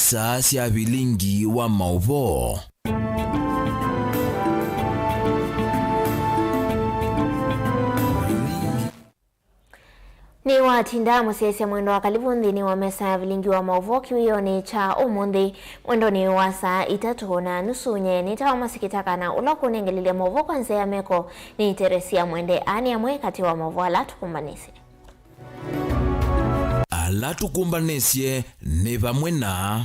saa cia bilingi wa mauvo. Ni watinda musiesia mwendo wa kalivundi ni wa mesa ya vilingi wa mauvo kiwioni cha umundi mwendo ni wa saa 3:30 nye tawa masikitaka na ulaku nengelile mauvo kwanza ya meko ni Teresia Mwende ani ya mwe kati wa mauvo alatukumbanisi. Alatukumbanesie ni vamwe na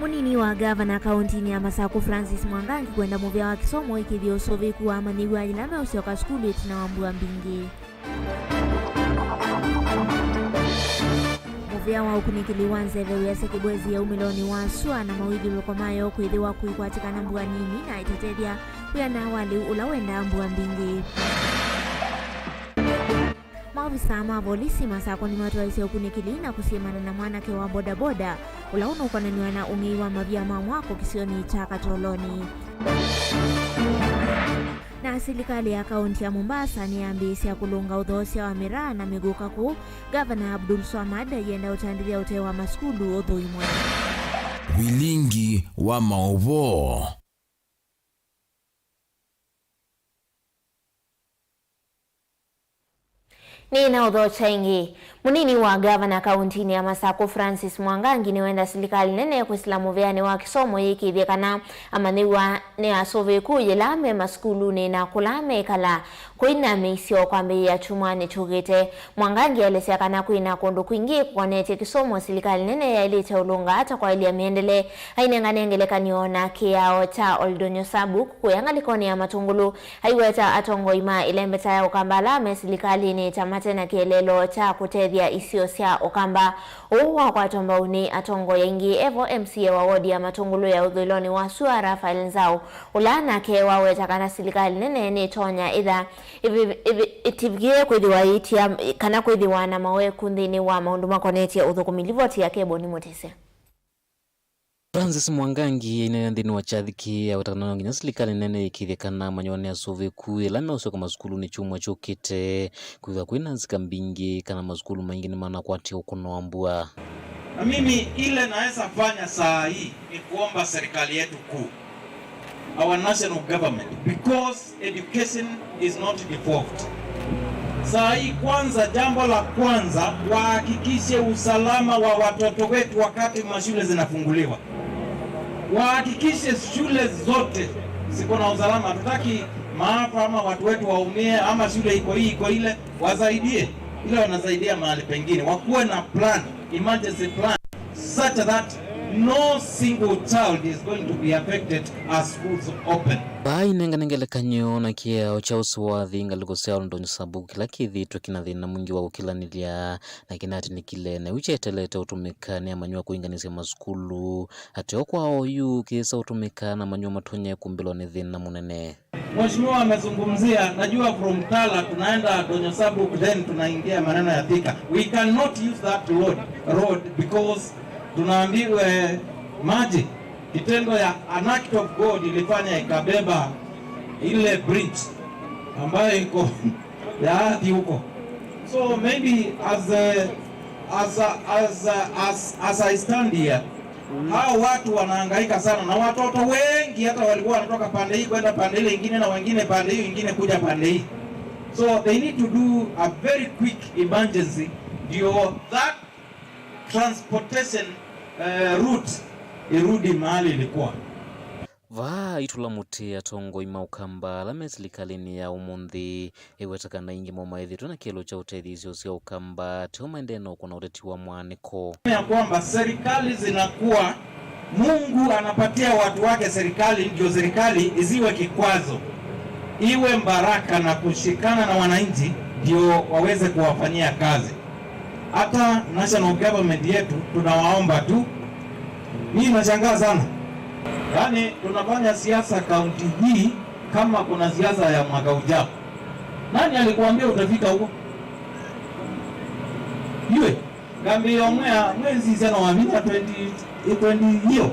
munini wa gavana kauntini ya Masaku Francis Mwangangi kwenda muvya wa kisomo ikivyo sovi kuwa maniwa ilame usioka skulu itina wambua mbingi. Muvya wa ukunikiliwanze vewe sekibwezi ya umiloni wa sua na mawili ulokomayo kuidhiwa kuikwatika na mbua nini na itatedia kuya na awali ulawenda mbua mbingi. Maafisa ma polisi Masako ni watu waisi ukunikili na kusiemana na mwanake wa bodaboda ulauna ukonaniwa na ungiwa mavyama mwako kisioni cha Katoloni. Na serikali ya kaunti ya Mombasa ni ambisi ya kulunga udhosia wa miraa na miguka kuu Gavana Abdul Swamad yenda utandilia utewa maskulu udhuimwe. Vilingi wa mauvo. Ni na udho chaingi. Munini wa gavana kauntini ya Masaku Francis Mwangangi ni wenda serikali nene kuislamu vyani wa kisomo yiki vyekana amaniwa ni asove kuye lame maskulu ni na kulame kala kuina misio kwa mbi ya chumani chugite. Mwangangi alisia kana kuina kundu kuingi kwa nete kisomo serikali nene ya ili chaulunga hata kwa ili ya miendele hainengele kaniona kiao cha Oldonyo Sabuk kuyangalikoni ya matungulu haiweta atongo ima ilembeta ya ukambala serikali ni tamate na kielelo cha kutedhi ya isio sia okamba uwa kwa tombauni atongo yengi evo MCA wa wodi ya matungulu ya udhuloni wa Sua Rafael Nzau ulana ke waweta kana serikali nene ni tonya idha itivgie kwithiwa itia kana kwithiwa na mawe kundini wa maunduma koneti ya uthukumilivoti ya kebo ni motese. Francis Mwangangi ina ndini wa chathiki ya watakana nginya serikali nene ikithekana manyone asove kuye lame usoka maskulu ni chumwa chokite kuiva kuina nzika mbingi kana maskulu mengine maana kwatia ukono wambua. Na mimi ile naweza fanya saa hii ni kuomba serikali yetu kuu, our national government, because education is not devolved. Saa hii kwanza, jambo la kwanza wahakikishe usalama wa watoto wetu wakati mashule zinafunguliwa. Wahakikishe shule zote ziko na usalama. Hatutaki maafa ama watu wetu waumie ama shule iko hii iko ile, wasaidie ile wanasaidia mahali pengine. Wakuwe na plan, emergency plan, such that no single child is going to be affected as schools open. Bai nenganengele kanyo na kiao cha uswathi ngalikosea Oldonyo Sabuk kila kithitwe kina thina mwingi wa ukilanilia na kinati nikile na uchetelete utumika ni amanywa kuinganisha maskulu ateo kwa oyu kisa utumika na manywa matonya kumbilo ni thina munene. Mheshimiwa amezungumzia, najua from Tala tunaenda Oldonyo Sabuk then tunaingia maneno ya Thika. We cannot use that road because tunaambiwa maji kitendo ya an act of God ilifanya ikabeba ile bridge ambayo iko ya ardhi huko. So maybe as I stand here, hao watu wanahangaika sana na watoto wengi hata walikuwa wanatoka pande hii kwenda pande ile nyingine na wengine pande hii nyingine kuja pande hii. So they need to do a very quick emergency ndio that transportation route irudi mahali ilikuwa. Vaa itula muti atongo ima ukamba lame serikali ya umundi iwetakana ingi momaithi tuna kielo cha uteithio cia ukamba teo maendeno kuna uteti wa mwaniko ya kwamba serikali zinakuwa Mungu anapatia watu wake serikali ndio serikali isiwe kikwazo, iwe mbaraka na kushikana na wananchi ndio waweze kuwafanyia kazi. Hata national government yetu tunawaomba tu. Mimi nashangaa sana. Yaani tunafanya siasa kaunti hii kama kuna siasa ya mwaka ujao. Nani alikuambia utafika huko? Yule Gambi yomea mwezi sana wa 2020 hiyo.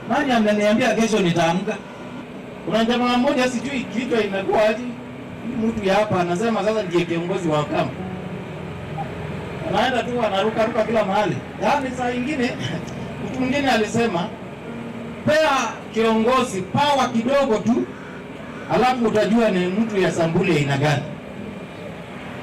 Nani ameniambia kesho nitaamka? Kuna jamaa mmoja sijui kichwa imekuwa aje. Mtu ya hapa anasema sasa ndiye kiongozi wa kambi. Anaenda tu anaruka kila mahali. Yaani saa nyingine Mtu mwingine alisema pea kiongozi power kidogo tu, alafu utajua ni mtu ya sambuli aina gani.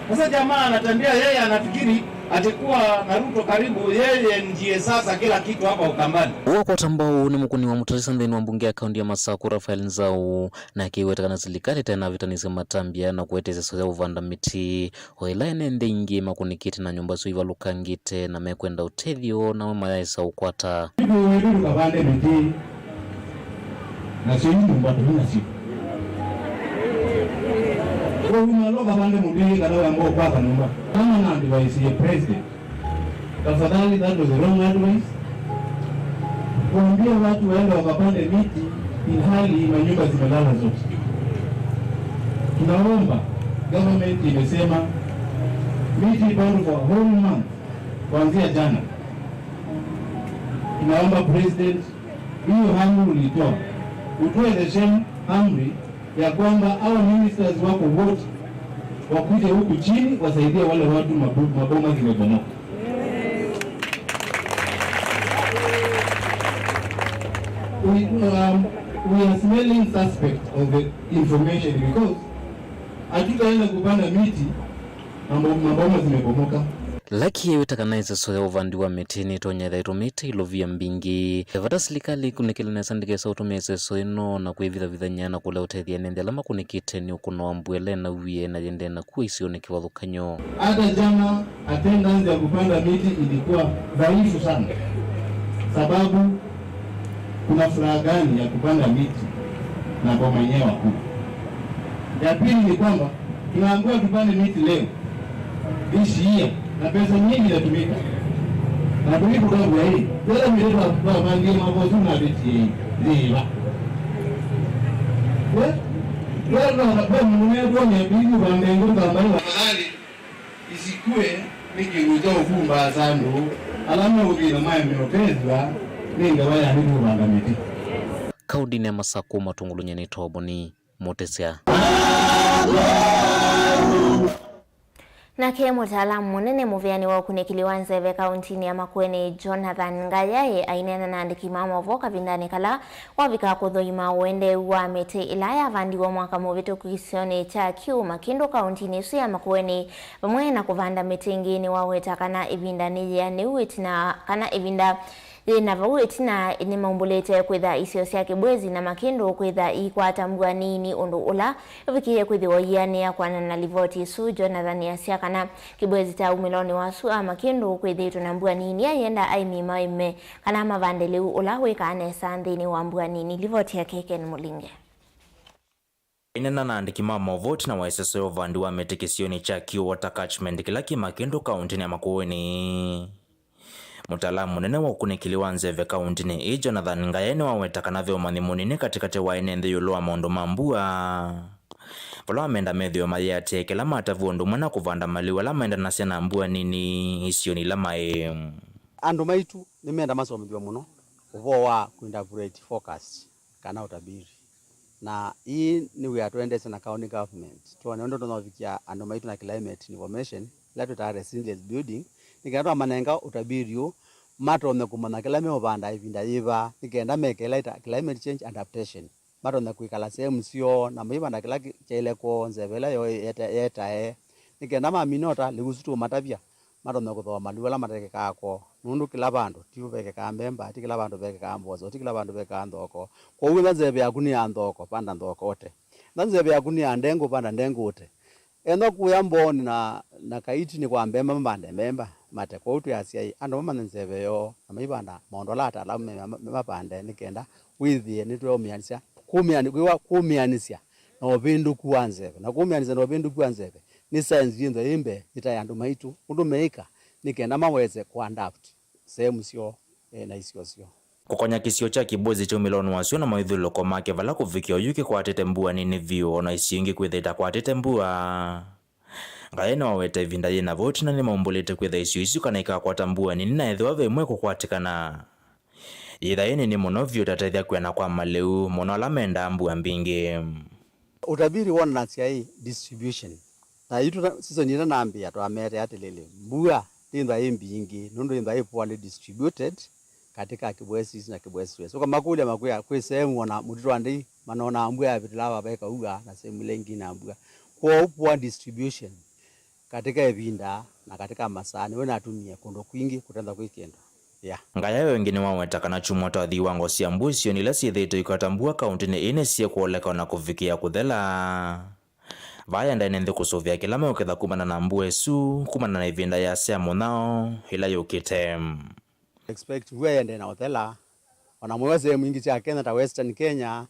Sasa jamaa anatambia yeye anafikiri atakuwa na Ruto karibu, yeye ndiye sasa kila kitu hapa Ukambani. Wakota ambao ni mkuni wa mutarisa ndeni wa mbunge ya kaunti ya Masaku Rafael Nzau na kiwetekana serikali tena vitanise matambia na kuweteze soya uvanda miti oila enende ingi makunikiti na nyumba suiva lukangite na mekwenda utethio na mama ya isa ukwata. Wedu kabande miti na sio nyumba tuhina siku. Kwa unaloga bande mudini kada ambao kwa nyumba. Kama na advice ya president. Tafadhali, that was the wrong advice. Kuambia watu waende wakapande miti ilhali manyumba zimelala zote. Tunaomba, government imesema miti ipandwe for whole month kuanzia jana. Tunaomba president, hiyo amri ulitoa, utoe the same amri ya kwamba hao ministers wako wote wakuje huku chini wasaidie wale watu maboma zimebomoka. We are smelling suspect of the information because hatutaenda kupanda miti maboma zimebomoka. Laki yewetakanaisa soya uvandi wa metini tonyetha itumite ilovia mbingi. Evata serikali kunikilina sandikesa utumese soino na kuivitha vithanyana kula utethia nende alama kunikite ni ukuno wa mbwele na uwie na jende na kuwa isio ni kiwathukanyo. Hata jana attendance ya kupanda miti ilikuwa dhaifu sana. Sababu kuna furaha gani ya kupanda miti na boma yenyewe wakuu? Ya pili ni kwamba tunaambiwa tupande miti leo this year na pesa nyingi inatumika. Na tulipo kwa hii, wala mimi kwa bangi mabozu na biti ziba. Wala kwa mwenye kwa nyabibu bandengo kama hiyo. Afadhali isikue nikiguza ufumba sandu. Alama udina maya miopezwa ninga waya hibu bangamiti. Kaudi ne Masaku matungulunye ni toboni motesia. Nake mutaalamu munene muvyani wa kunikiliwa Nzeve kauntini ya Makueni Jonathan Ngayaye ainena na andiki mama voka vindani kala wavika kuthoima uende wa mete ilaya vandi wa mwaka muvitu kisione cha kiu Makindu kauntini isu ya Makueni vamwe na kuvanda mete ingini waweta kana ivinda niya niwit na kana ivinda na vawet na ni maumbulete kwitha isio cia kibwezi na Makindu kwitha ikwata mbua nini undu ula vikiye kwithiwa iani ya kwana na livoti su Jonathan ya kana kibwezi ta umiloni wasu a Makindu kwithitu na mbua nini ya yenda aimi maime kana mavandeliu ula wika anesa nthini wa mbua nini. Livoti ya Keken Mulinge inena na andiki mama vote na waeseso vandi wa metekisioni cha kiu water catchment kilaki Makindu kauntini ya Makueni. Mutaalamu munene wa kunikiliwa Nzeve kauntini Jonathan Ngayaye wawetakana mani munini katikati wa enende yuloa maundu mambua. Valo amenda medhio mayate kela matavu ondu mwana kuvanda maliwa la maenda nasia na mbua nini isioni la mae. Andu maitu ni meenda masomithio muno uvo wa kuinterpret forecast kana utabiri. Na hii ni we atuendese na county government. Tuone ondo tunavikia andu maitu na climate information la tuta resilience building. Nikenda manenga utabirio mato mekumana kila meobanda ivinda yiva nikenda mekela ita climate change adaptation mato mekuikala sehemu sio na mibanda kila chele ko Nzevela yo yeta nikenda maminota ligusutu matavia mato mekuthoa maliwala mateke kako nundu kila bandu tiveke ka mbemba tikila bandu veke ka mbozo tikila bandu veke ka ndoko kwa uwe Nzeve yakuni ya ndoko panda ndoko ote na Nzeve yakuni ya ndengo panda ndengo ote eno kuya mboni na kaiti ni kwa mbemba mbande mbemba mate kwa utu ya siya ando mama Nzeve yo na maibanda maondola atalamu mapande nikenda withie nitwe kumianisya na obindu kuwa Nzeve na kumianisya na obindu kuwa Nzeve ni science yinzo imbe itayandu maitu undu meika nikenda maweze kuadapt sehemu sio na isio sio kukonya kisio cha kibwezi cha umiloni wasio na maithulo kwa make vala kufikio yuki kwa tete mbua nini vio na isiingi kwithita kwa tete mbua. Ngayaye na waweta ivinda yena voti na ni maumbulete kwitha isio kana ikakwata mbua nini na ethiwa vemwe kukwatikana. Yitha yeni ni muno vio tatethia kwena kwa maleu muno ala menda mbua mbingi. Utabiri wona na hii distribution. Na yitu season ina naambia to amete atilele mbua ndinda imbingi nundu ndinda poorly distributed katika Kibwezi na Kibwezi West. Kama kule makuya kwa sehemu wana mutwandi manona ambua ya vitilava beka uga na sehemu lengi na ambua. Kwa upwa distribution katika evinda na katika masani wena atumie kondo kwingi kutanda kwikendo. Yeah. Ngaya wengine wawetakana chumota wa dhiwango siya mbusio nila siyetheito ikatambua kaunti ni ine siya kuoleka na kufikia kuthela. Vaya ndane nthi kusuvia kila meuketha kumana na mbuesu kumana na ivinda ya siya munao ila yukite. Expect huwe yende na uthela. Wanamweze mwingi cha Kenya ta Western Kenya,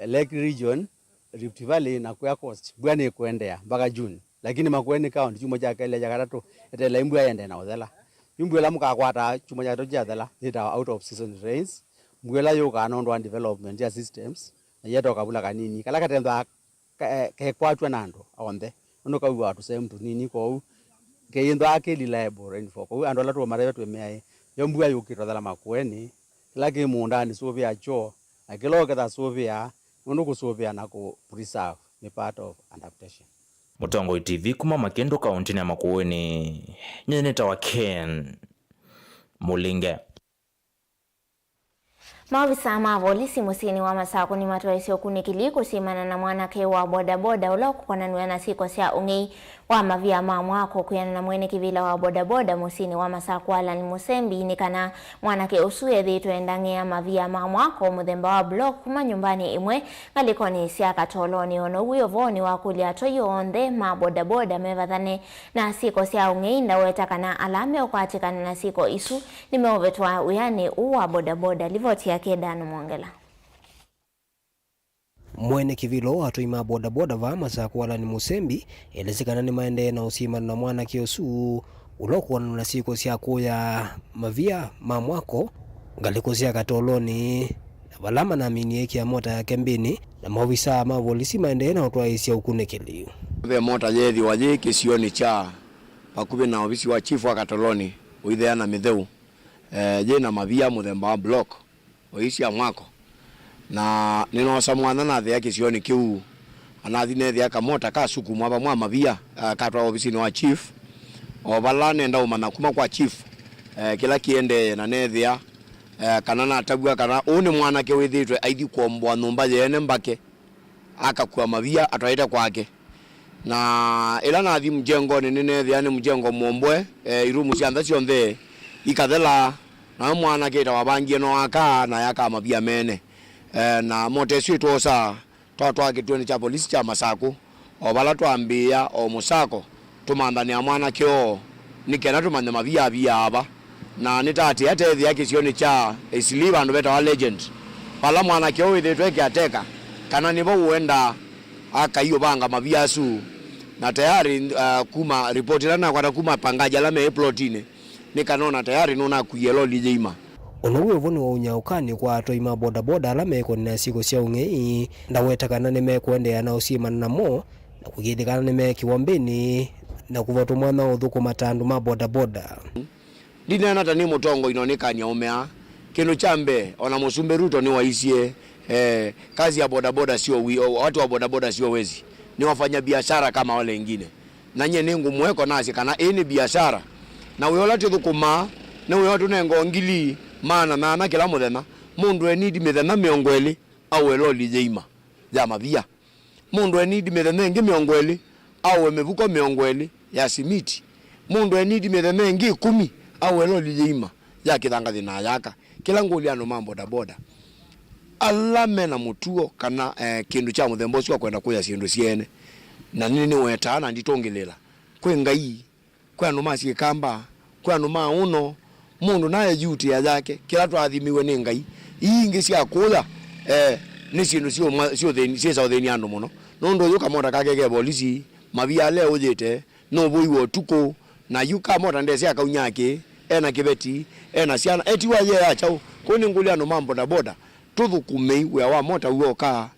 Lake Region, Rift Valley na Kuya Coast. Buani kuendea mpaka June. Lakini Makueni County chuma cha Kenya jakatatu etela imbua yende na uthela. Imbwela mukakwata chuma cha toja thela theta out of season rains. Mbwela yoka anondo development ya systems na yeto kabula kanini. Kala katendo kekwatwa nando onde. Ono kawa tuseme tunini kwa keindo ake reliable rainfall. Kwa ando la tu marebe tu meae. Yombua yukito thela Makueni. Laki mundani sovia cho na kiloke da sovia ono kusovia na ku preserve ni part of adaptation. Mutongo TV kuma Makendo kaunti ya Makueni. Nyeneta wa Ken Mulinge. Maafisa ma polisi musini wa Masako ni matuaisio kunikili kusimana na mwanake wa bodaboda ulokukona na siko sia ungi wa mavia mamwako kuyana na mwene kivila wa bodaboda musini wa Masako Alan Musembi nikana mwanake usuye dhitu endangia mavia mamwako mudhemba wa blok kuma nyumbani imwe ngalikoni siya katoloni ono uyo voni wa kulia toyo onde ma bodaboda mevathane na siko sia ungi inda wetakana alame ukwatikana na siko isu nimeovetwa uyani uwa bodaboda livoti ya Kedano Mwangela. Mwene kivilo atoima bodaboda va Masako Alan Musembi elezekana ni maende na usima na mwana kiosu ulokuwa na siko siya kuya mavia mamwako ngaliko siya katoloni balama na mini eki ya mota ya kembini na maofisa ma polisi maende na utuaisia ukunekeli. The mota yethi waje kisioni cha pakube na ofisi wa chifu wa katoloni uithea na mitheu je na mavia muthemba wa block oisi ya mwako na ninosa mwana na thea kisioni kiu anathine thea kamota ka suku mwaba mwa mavia katwa ofisi wa chief obala nenda umana kuma kwa chief kila kiende na nethia kana na tabua kana une mwana ke withitwe aithi kuombwa numba yene mbake akakua mavia atwaita kwake na ila na thi mjengo ni nethia ni mjengo muombwe irumu cia ntha cionthe ikathela na mwana kita wabangie no aka na yaka mabia mene na moteswi tosa twatwa kitweni cha polisi cha Masako obala twambia o Musako tumandani ya mwana kyo nikena tumande mabia bia aba na nitati ate thi yake sioni cha isiliva ndo beta wa legend pala mwana kyo withitwe kiateka kana nibo uenda akaiyo banga mabia su na tayari kuma ripoti lana kwa kuma pangaja la me plotine nikanona tayari nona kuyelo lijeima onowe voni wa unyaukani kwa atoima bodaboda alame ko na siko sia unge ndawetakana nime kuendea na usima na mo na kugidikana nime kiwambeni na kuvoto mwana uthuko matandu ma bodaboda dina nata ni mutongo inonekania umea kino chambe ona Musumbe Ruto ni waisie kazi ya bodaboda sio watu wa bodaboda sio wezi ni wafanya biashara kama wale wengine nanye ningu mweko nasi kana ini biashara na uyola tuthukuma na uyola tunengo ngili maana kila muthema mundu enidi mithema miongweli au eloli jeima ya mavia mundu enidi mithema ngi miongweli au emevuko miongweli ya simiti mundu enidi mithema ngi 10 au eloli jeima ya kithanga thina yaka kila nguli ano mambo da boda alame na mutuo kana kindu cha muthembo cio kwenda kuya sindu ciene na nini wetana nditongelela kwe ngai kwa numasi kamba kwa numa uno mundu naye duty ya yake kila twathimiwe ni ngai ingi cia kula ni sindu cio theni cia theni ando muno nondo yuka mota kagege polisi mavia leo ujete no boiwo tuko na yuka mota ndese akaunyake ena kibeti ena ciana etiwa ye achau kuni nguliano mambo da boda tuthukume we wa mota uoka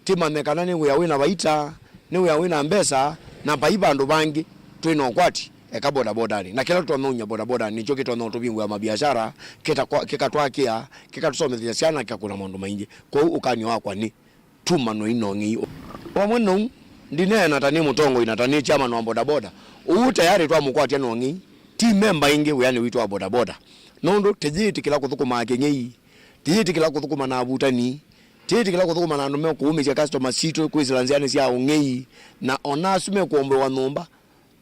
tima mekana ni we wina baita ni we wina mbesa na baiba ndo bangi twino kwati eka boda boda ni na kila tuameunya boda boda ni choki tono tubingu ya mabiashara kikatwakia kikatusomethia ciana kikakuna maundu maingi kwa ukani wakwa ni tuma no inongi omwe no ndine na tani mutongo inatani chama no boda boda u tayari twa mukwatia nongi team member ingi we yani witu wa boda boda nondo tejiti kila kuthukuma kengei tejiti kila kuthukuma na butani tejiti kila kuthukuma na ndume kuumisha customer sito kwizilanziani cia ungei na ona sume kuombe wa nomba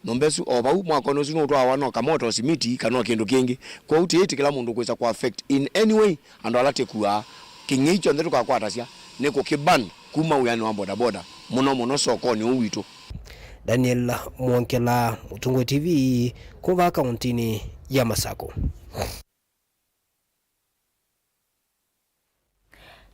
nombesu obau mwakono sino twa wana kamoto simiti kanwa kindu kingi kwa utejiti kila mundu kweza kwa affect in any way ando alate kuwa kengei chonde tukakwata cia neko kiban kuma uyani wa boda boda muno sokoni uwitu. Daniel Mwankela, Mutungo TV, kuva kauntini ya Masako.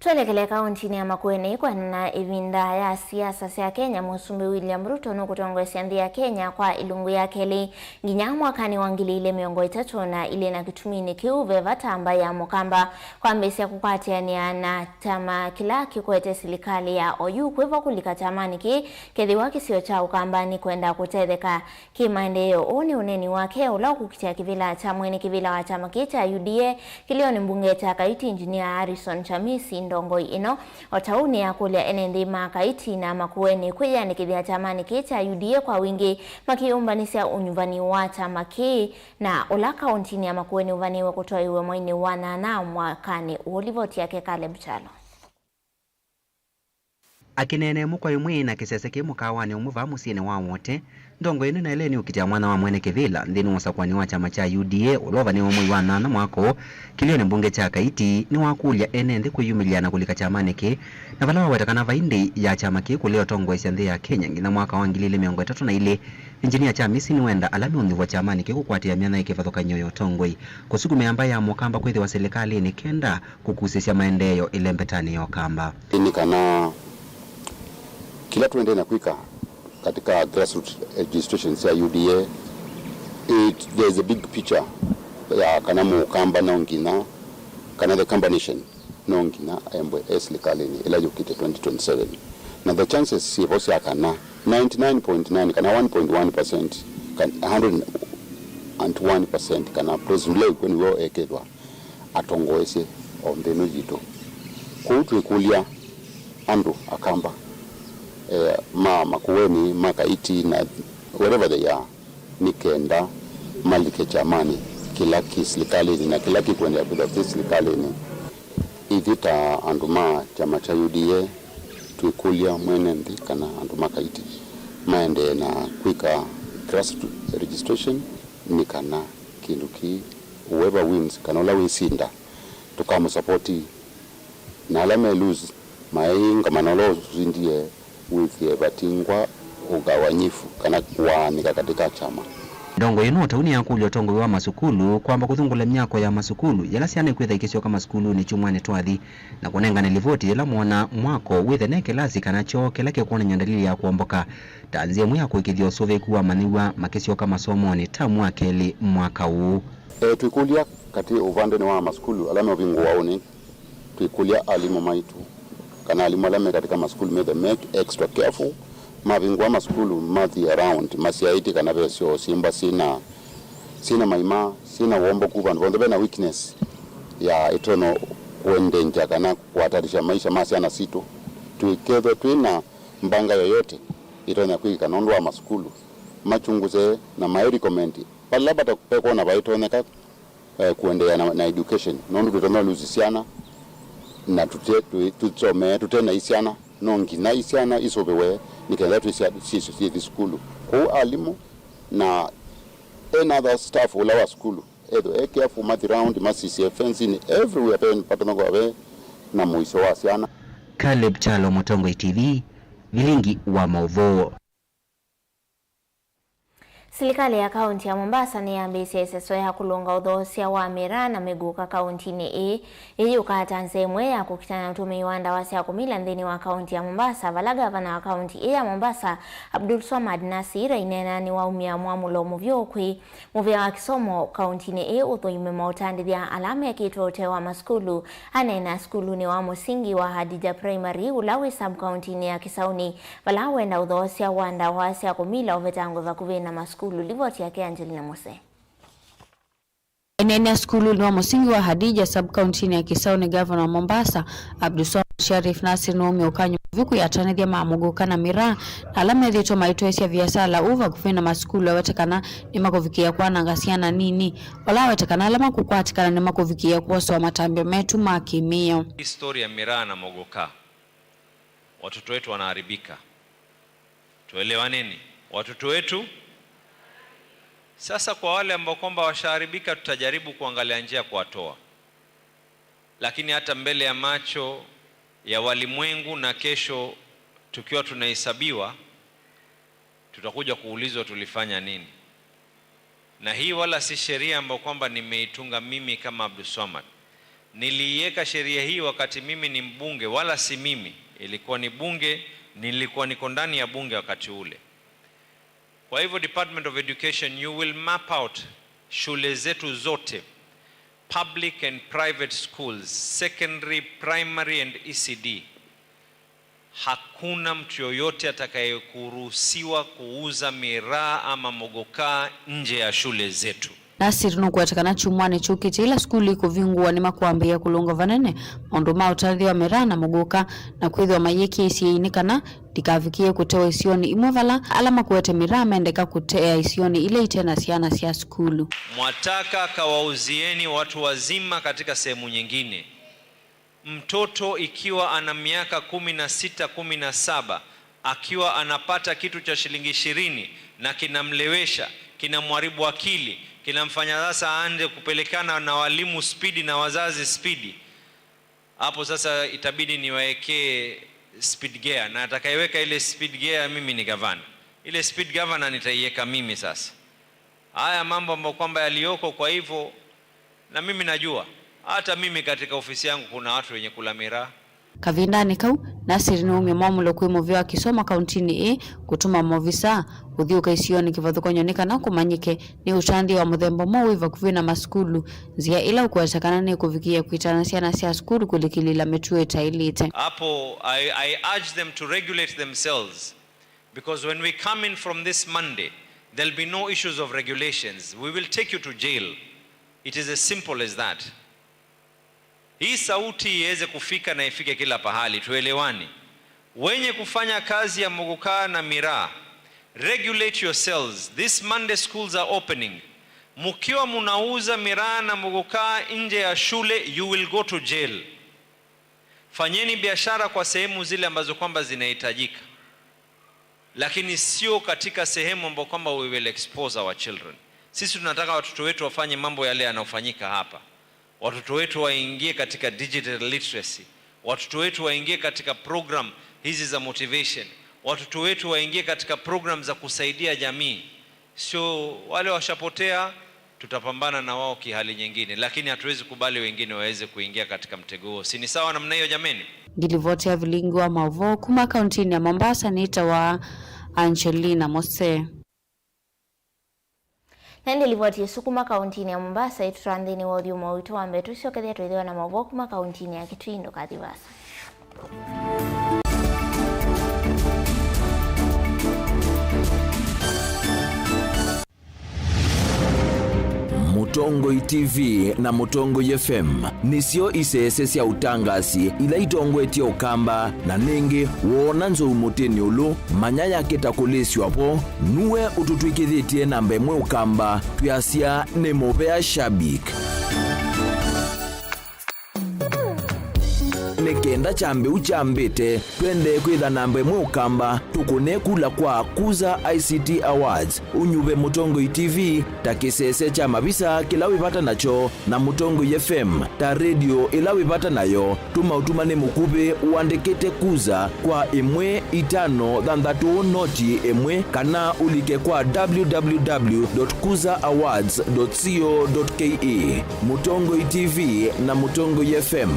Tuelekele kauntini ya Makueni kwa na ivinda ya siasa cia Kenya Musumbi William Ruto no kutongoesya nthi ya Kenya kwa ilungu ya keli nginya mwakani wa 2030 na ile na kitumini kiuve vatamba ya mukamba kwa mbesi ya kukwatiania na chama kila kikwete serikali ya OU kwivo kulika chamani ki kethiwa kisio cha ukambani kwenda kutetheka kimaendeleo. Uni uneni wake ula kukitia kivila cha mwene kivila wa chama kicha UDA kilioni mbunge cha Kaiti Engineer Harrison Chamisi ndongoi ino otauni ya kulia enendi Makaiti na Makueni kuya nikithia chamani kicha UDA kwa wingi makiumbanisia unyuvani wa chama ki na ula kauntini ya Makueni uvaniwe kutoa iwe mwaini wana na mwakani ulivoti yake Caleb Chalo. Akinene mukwa imwe na kisese kimukawani umuva musine wa wote ndongo ino na eleni ukitia mwana wa mwene kivila ndinu wasakwani wa chama cha UDA ulova ni umui wa nana mwako kilioni mbunge cha Kaiti ni wakulia enendi kuyumiliana kulika chamani ki na valawa watakana vaindi ya chama ki kulio tongo isiandhi ya Kenya ngina mwaka wa 2030 na ile Engineer Chamisi ni wenda alami undivu chamani ki kukwatia miana ikifathoka nyoyo tongoi kusukume ambaye ya mukamba kwethi wa serikali ni kenda kukusisya maendeleo ile mbetani ya kamba ini kana kila tuende na kwika katika grassroots registration ya UDA there's a big picture ya kana mukamba na ngina kana the combination no ngina embwe serikali ni ila yukite 2027 na the chances si bosi akana 99.9 kana 1.1% kana 101% kana president when we ekedwa atongoese on the nujito kutu kulia andu akamba Makueni Makaiti na wherever they are nikenda malike chamani kila serikali na kila kikwenda bila serikali ni ivita anduma chama cha UDA tuikulia mwenendi kana anduma Kaiti maende na kwika grassroots registration ni kana kinduki whoever wins kana la wisinda tukama supporti na alame lose mainga manolo zindie with batingwa ugawanyifu kana kuanika katika chama ndongo ino tauni ya kulio tongo wa masukulu kwamba kuthungula myako ya masukulu yala siane kwetha ikisio kama masukulu ni chumwane twathi na kunenga nilivoti yala mwana mwako withe neke lazi kana cho kelake kuona nyandalili ya kuomboka tanzie mwe yako ikithio sove kuwa maniwa makisio kama somo ni tamu akeli mwaka huu tuikulia kati uvande wa masukulu alama vingu waone tuikulia alimo maitu kana alimu alame katika maskulu make extra careful mavingwa maskulu mathi around masiaiti kana vesio simba sina maima sina uombo kuva ndonde na weakness ya etono kuendenja kana kuhatarisha maisha masiana sito tuikethe twina mbanga yoyote itona kwika nondo wa maskulu machunguze na my recommend palaba takupeko na baitoneka kuendea na education nondo tutona luzisiana na tutena isiana nongi na isiana isobewe nikenda sisi skulu kwa alimu na another staff ulawa skulu edo careful math round masisi fencing everywhere pen patana kwa na muiso wa siana. Caleb Chalo, Mutongo TV, Vilingi wa Mauvoo. Serikali ya kaunti ya Mombasa ni ambisi seso ya kulunga udhosia wa Mira na Meguka kaunti ni ukata nsemwe ya kukitana tumi wanda wasi ya kumila ndini wa kaunti ya Mombasa vala gavana wa kaunti ya Mombasa Abdul Swamad Nasir inena ni waumia mwamulo muvyokwi muvya wa kisomo kaunti ni uthoime mautandi dhia alame ya kitote wa maskulu anena skulu ni wa musingi wa Hadija Primary ulawe sub kaunti ni ya Kisauni vala wenda udhosia wanda wasi ya kumila uvetango va kuvena maskulu livoti yake Angelina Mose. Eneo skulu ni wa msingi wa Hadija sub county ya Kisauni, Governor wa Mombasa Abdul Swamad Sheriff Nasir Nomi ukanyo viku ya tanithia mamuguka na mira alama thito maitwesia biasala uva kufina maskulu wetekana ni makovikia kwa nangasiana nini wala wetekana alama kukwatikana ni makovikia kwa so matambe metu makimio. Historia mira na mogoka watoto wetu wanaharibika. Tuelewaneni watoto wetu. Sasa kwa wale ambao kwamba washaharibika tutajaribu kuangalia njia kuwatoa. Lakini hata mbele ya macho ya walimwengu na kesho tukiwa tunahesabiwa tutakuja kuulizwa tulifanya nini. Na hii wala si sheria ambayo kwamba nimeitunga mimi kama Abdulswamad. Niliiweka sheria hii wakati mimi ni mbunge, wala si mimi. Ilikuwa ni bunge, nilikuwa niko ndani ya bunge wakati ule. Kwa hivyo Department of Education, you will map out shule zetu zote, public and private schools, secondary, primary and ECD. Hakuna mtu yoyote atakayekuruhusiwa kuuza miraa ama mogoka nje ya shule zetu. Nasir nukuatakana chumwani chukiti ila skuli kuvingua ni makuambia kulunga vanene maundu mautathi wa miraa na mogoka na kwithwa mayeki isiinikana dikavikie kutewa isioni imwevala alama kuwete miraa mendeka kutea isioni ile itena siana siya skulu. Mwataka kawauzieni watu wazima katika sehemu nyingine. Mtoto ikiwa ana miaka 16, 17 akiwa anapata kitu cha shilingi 20 na kinamlewesha, kinamharibu akili, kinamfanya sasa aende kupelekana na walimu spidi na wazazi spidi, hapo sasa itabidi niwaekee speed gear, na atakayeweka ile speed gear mimi ni gavana. Ile speed governor nitaiweka mimi sasa. Haya mambo ambayo kwamba yalioko, kwa hivyo na mimi najua hata mimi katika ofisi yangu kuna watu wenye kula miraa. Kavindani kau Nasir Nomi mwamulo kuimovyo akisoma kauntini kutuma movisa uthiuka isioni kivathukonyonika na kumanyike ni utandi wa muthembo mwiva kuvina maskulu zia ila ukuatakana ni kuvikia kuitana siana sia skulu kulikilila metue tailite. Hapo I urge them to regulate themselves, because when we come in from this Monday there'll be no issues of regulations. We will take you to jail. It is as simple as that. Hii sauti iweze kufika na ifike kila pahali, tuelewani. Wenye kufanya kazi ya mogoka na miraa, regulate yourselves. This Monday schools are opening. Mukiwa munauza miraa na mogoka nje ya shule, you will go to jail. Fanyeni biashara kwa sehemu zile ambazo kwamba zinahitajika, lakini sio katika sehemu ambazo kwamba we will expose our children. Sisi tunataka watoto wetu wafanye mambo yale yanayofanyika hapa. Watoto wetu waingie katika digital literacy. Watoto wetu waingie katika program hizi za motivation. Watoto wetu waingie katika program za kusaidia jamii. Sio wale washapotea tutapambana na wao kihali nyingine, lakini hatuwezi kubali wengine waweze kuingia katika mtego huo. Si ni sawa namna hiyo jameni? Gilivotea vilingi wa Mavo kuma kauntini ya Mombasa nita wa Angelina Mose. Nende livoti sukuma kauntini ya Mombasa itutrandhini wa udhiuma wito wa mbetu sio kathia tuidhiwa na Mavo kuma kauntini ya Kitwindo Kathivasa. Mutongo TV na Mutongo FM nisio isese cia utangasi ila itongwetie ukamba na ningi wona nzo umuteni ulu manyaya kitakulesyo hapo nuwe ututwikithitie namba imwe ukamba tuyasia ni mubea shabik nekenda chambe uchambite twende kwitha namba imwe ukamba tukune kula kwa Kuza ICT Awards unyuve Mutongo TV takisese cha mabisa kila wipata nacho na Mutongo FM ta radio ila wipata nayo tuma utumane mukupe uandikete Kuza kwa 1533 kana ulike kwa www.kuzaawards.co.ke. Mutongo TV na Mutongo FM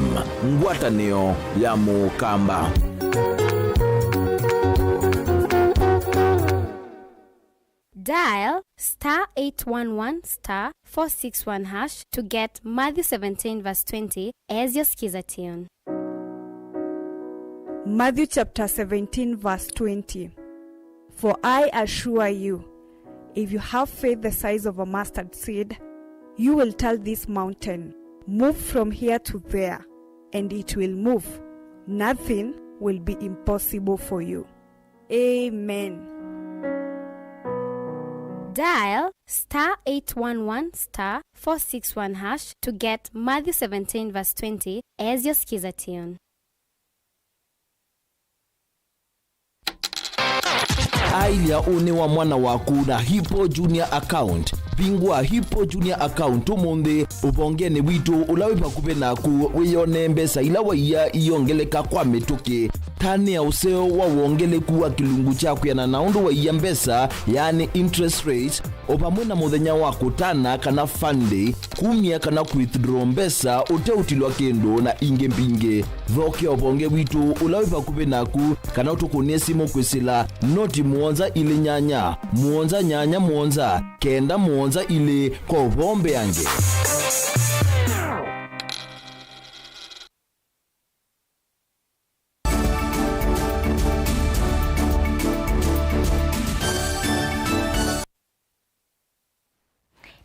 ngwatanio ya mukamba. Dial *811*461# to get Matthew 17 verse 20 as your skiza tune. Matthew chapter 17 verse 20. For I assure you, if you have faith the size of a mustard seed, you will tell this mountain, move from here to there, and it will move. nothing will be impossible for you. Amen. Dial *811 *461# to get Matthew 17 verse 20 as your skiza tune. Ailia une wa mwana waku na Hippo Junior account. Pingwa Hippo Junior account umunde ubongene witu ulawipa kupe naku weyone mbesa ila waiya iyongeleka kwa metuke. Tani ya useo wa uongele kuwa kilungu chaku ya na naundu waiya mbesa yani interest rate opamwena muthenya waku tana kana funday kumia kana withdraw mbesa ute utilwa kendo na inge mpinge. Thoke obonge witu ulawipa kupe naku kana utukunie simu kwisila noti muonza ile nyanya muonza nyanya muonza kenda muonza ile kwa bombe yange.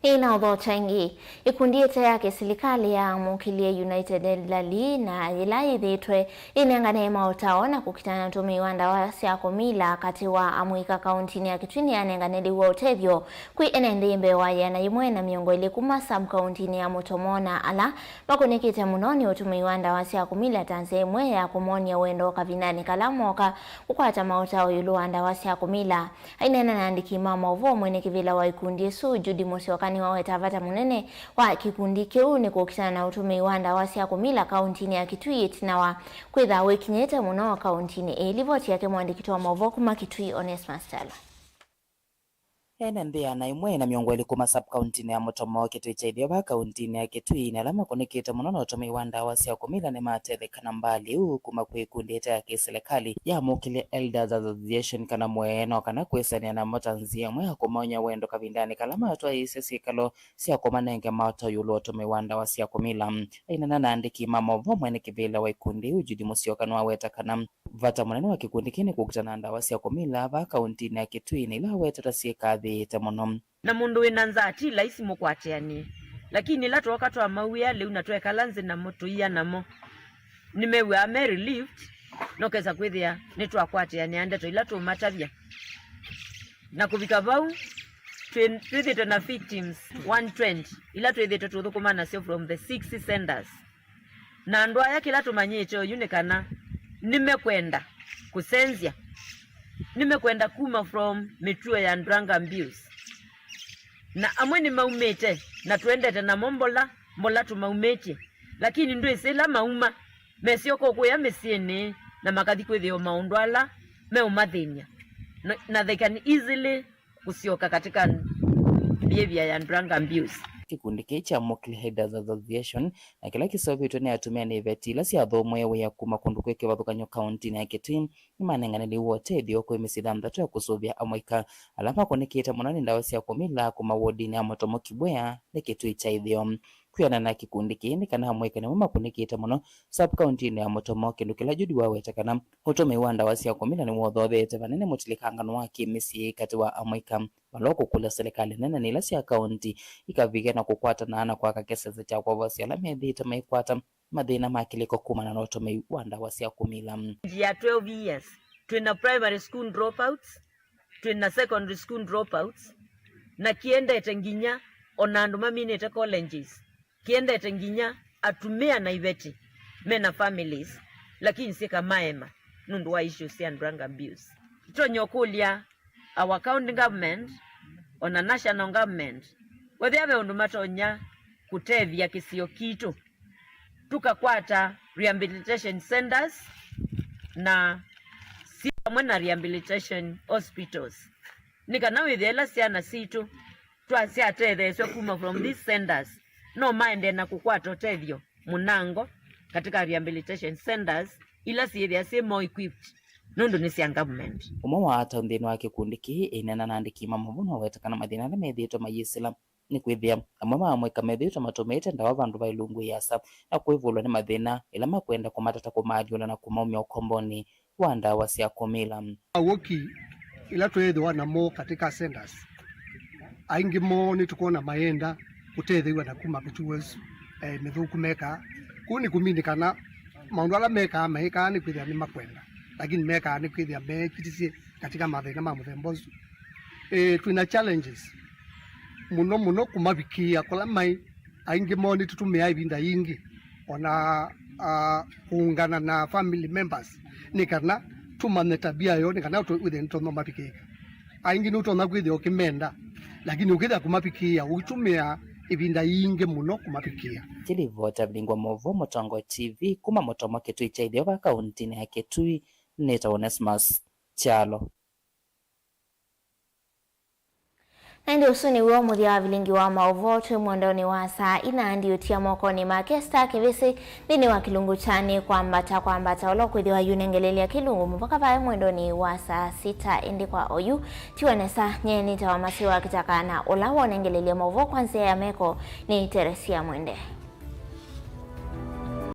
Ina udhochangi ikundiete yake serikali ya mukilie United Elderly na ilai dhitwe inengane mautao na kukitana tumiwanda wa siako mila kati wa amuika kauntini ya Kitui ya nengane liwa utevyo kui enende mbewa ya na imwe na miongo ili kuma sub kauntini ya Mutomona ala makunikite munoni utumiwanda wa siako mila tanze mwe ya kumonia wendo kavinani kalamoka kukwata mautao yuluwanda wa siako mila hainena na andiki mama uvo mwene kivila wa ikundi su Judy Musiokani wawe tavata munene wa kikundi kiu ni kukitana na utumi wanda wa siako mila kauntini ya Kitui itina wa kwitha wekinyete muno wa kauntini ilivoti yake mwandikitoa mauvo kuma Kitui Onesmus Stella. Enembea na imwe na miongo ili kuma sub kauntini ya Mutomo Kitui chaidhio ba kauntini ya Kitui na lama kunikita muno na utumi wanda wa siako mila ni matele kanambali kuma kuikundi ita ya kiselekali ya mukile Elders Association kana mweno kana kwesania na motanzia mwe kumonya wendo kavindani kalama atwa isesi kalo siako manenge mato yulo utumi wanda wa siako mila ina na andiki mama mwene kivila wa ikundi Judy Musiokani waweta kana vata munene wa kikundi kini kukutana nda wa siako mila ba kauntini ya Kitui ni ila weta tasieka temono na mundu winanza ati laisi mukwateani lakini lato wakati wa mawia leo natweka lanzi na moto iya namo nimewa Mary lift nokeza kwithia nitwakwateani ande to ila to matavia na kuvika vau twithite na victims 120 ila twithite tuthukumana sio from the 60 centers na ndoa yake la tumanyite yunikana nimekwenda kusenzia nimekwenda kuma from mituo ya Nduranga Mbius na amweni maumete na tuendete na mbola tumaumete lakini ndo isela mauma mesioko kuya mesiene na makathi kwithio maundwala meumathenya na they can easily kusioka katika behavior ya Nduranga Mbius. Kikundi kicha Mukile Elders Association na kila kisobi ni atumia ni vetila si athomwe ya kuma kundu kweke wathukanyo county na Kitui imanenganili wote thio kwa misida mthatu ya kusuvia amwika alama kunikita munani ndawa sia kumila kuma wodi ni Mutomo Kibwea ni Kitui chaithio kuyana na kikundi kini kana amwika ni mama kunikita muno sub county ni Mutomo kindu kila Judy waweta kana utome wanda wa sia kumila ni wothothete vanene mutilikangano wa kimisi kati wa amwika waloko kula serikali nene ni la sia county ikaviga na kukwata na ana kwa kakeseze cha kwa vasi ala medita maikwata madina makiliko kuma na utome wanda wa sia kumila ya 12 years twina primary school dropouts twina secondary school dropouts na kienda tenginya onandu maminete colleges kienda tenginya atumia na iveti mena families lakini sika maema nundu wa issues ya Nduranga Mbius tonyokulia our county government on a national government whether undu matonya kutevya kisio kitu tukakwata rehabilitation centers na si mwena rehabilitation hospitals nikana withela siana situ twasi atetheswe kuma from these centers no maende na kukwata tevyo munango katika rehabilitation centers ila siethia si more equipped nundu ni sia government umwa ata ndeni wa kikundi ki inena na andiki mama muno wetakana madina na medhito mayisila ni kwithia amama amweka medhito matomete ndawa vandu bailungu yasa na kuivulwa ni madhina ila makwenda kumatata kumadiola na kumaumia ukomboni wa ndawa sia komila woki ila twethwa na mo katika centers aingi mo ni tukona maenda kutethiwa na kuma bituwas methukumeka kuni kuminikana maundu ala meka ni kwithia ni makwenda lakini meka ni kwithia mekitisie katika mathina ma muthembozu twina challenges muno kumabikia kola mai aingi moni tutumia ibinda yingi ona kuungana na family members ni kana tumane tabia yo ni kana within tono mabikika aingi nuto na kwithia okimenda lakini ukitha kumabikia utumia ibinda yingi muno kumabikia Chilivota Bilingwa Movo Motongo TV kuma Motomo Kitui chaithio va kauntini ya Kitui neta Onesmus Chalo. Na ndio usuni uo muthia wa vilingi wa maovoto mwondoni wa saa ina ndio tia mokoni makesta kivisi nini wa kilungu chani kwa ambata ulo kuthi wa yunengelele kilungu mpaka vae mwondoni wa saa 6 indi kwa oyu tiwa nesa nye nita wa masiwa kitakana ula wonengelele maovo kwanzia ya meko ni Teresia Mwende.